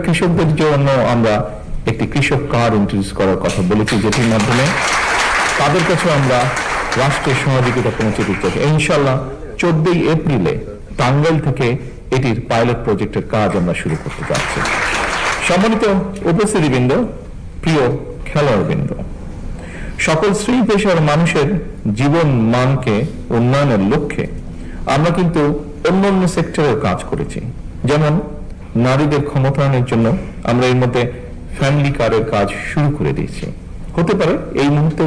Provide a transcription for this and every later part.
কৃষকদের জন্য আমরা একটি কৃষক কার্ড ইন্ট্রোডিউস করার কথা বলেছি, যেটির মাধ্যমে তাদের কাছে আমরা রাষ্ট্রের সহযোগিতা পৌঁছে দিতে চাই। ইনশাআল্লাহ 14 এপ্রিলে টাঙ্গাইল থেকে এটির পাইলট প্রজেক্টের কাজ আমরা শুরু করতে যাচ্ছি। সম্মানিত উপস্থিতিবৃন্দ, প্রিয় খেলোয়াড়বৃন্দ, সকল শ্রেণী পেশার মানুষের জীবন মানকে উন্নয়নের লক্ষ্যে আমরা কিন্তু অন্যান্য সেক্টরেও কাজ করেছি। যেমন নারীদের ক্ষমতায়নের জন্য আমরা এর মধ্যে ফ্যামিলি কার্ডের কাজ শুরু করে দিয়েছি। হতে পারে এই মুহূর্তে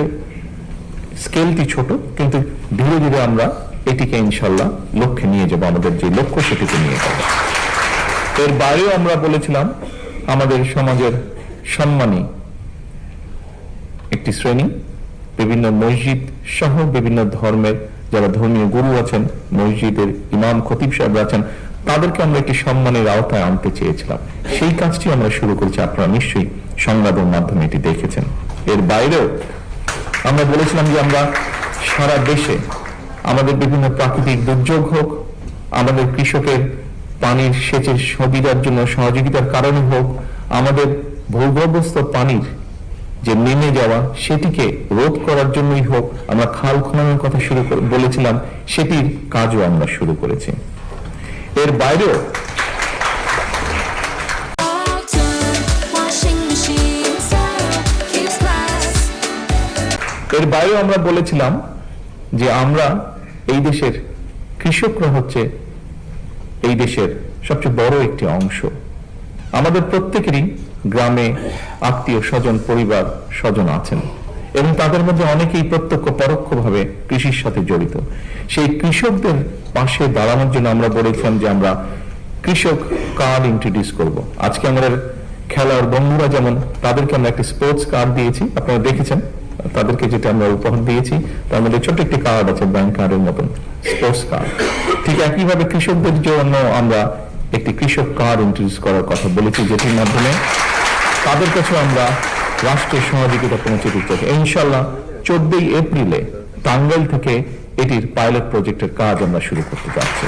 স্কেলটি ছোট, কিন্তু ধীরে ধীরে আমরা এটিকে ইনশাল্লাহ লক্ষ্যে নিয়ে যাব, আমাদের যে লক্ষ্য সেটিতে নিয়ে যাব। এর বাইরেও আমরা বলেছিলাম আমাদের সমাজের সম্মানী একটি শ্রেণী, বিভিন্ন মসজিদ সহ বিভিন্ন ধর্মের যারা ধর্মীয় গুরু আছেন, মসজিদের ইমাম খতিব সাহেব আছেন, তাদেরকে আমরা একটি সম্মানের আওতায় আনতে চেয়েছিলাম। সেই কাজটি আমরা শুরু করেছি, আপনারা নিশ্চয়ই সংবাদের মাধ্যমে এটি দেখেছেন। এর বাইরেও আমরা বলেছিলাম যে আমরা সারা দেশে আমাদের বিভিন্ন প্রাকৃতিক দুর্যোগ হোক, আমাদের কৃষকের পানির সেচের সুবিধার জন্য সহযোগিতার কারণে হোক, আমাদের ভূগর্ভস্থ পানির যে নেমে যাওয়া সেটিকে রোধ করার জন্যই হোক, আমরা খাল খননের কথা বলেছিলাম, সেটির কাজও আমরা শুরু করেছি। এর বাইরেও আমরা বলেছিলাম যে আমরা এই দেশের কৃষকরা হচ্ছে এই দেশের সবচেয়ে বড় একটি অংশ। আমাদের প্রত্যেকেরই গ্রামে আত্মীয় স্বজন, পরিবার স্বজন আছেন এবং তাদের মধ্যে অনেকেই প্রত্যক্ষ পরোক্ষভাবে কৃষির সাথে জড়িত। সেই কৃষকদের পাশে দাঁড়ানোর জন্য আমরা বলেছিলাম যে আমরা কৃষক কার্ড ইন্ট্রোডিউস করব। আজকে আমাদের খেলার বন্ধুরা যেমন, তাদেরকে আমরা একটি স্পোর্টস কার্ড দিয়েছি, আপনারা দেখেছেন তাদেরকে যেটা আমরা উপহার দিয়েছি, তার মধ্যে ছোট একটি কার্ড আছে, ব্যাংক কার্ডের মতন স্পোর্টস কার্ড। ঠিক একইভাবে কৃষকদের জন্য আমরা একটি কৃষক কার্ড ইন্ট্রোডিউস করার কথা বলেছি, যেটির মাধ্যমে তাদের কাছে আমরা রাষ্ট্রের সহযোগিতা পৌঁছে দিতে চাই। ইনশাআল্লাহ 14 এপ্রিলে টাঙ্গাইল থেকে এটির পাইলট প্রজেক্টের কাজ আমরা শুরু করতে যাচ্ছি।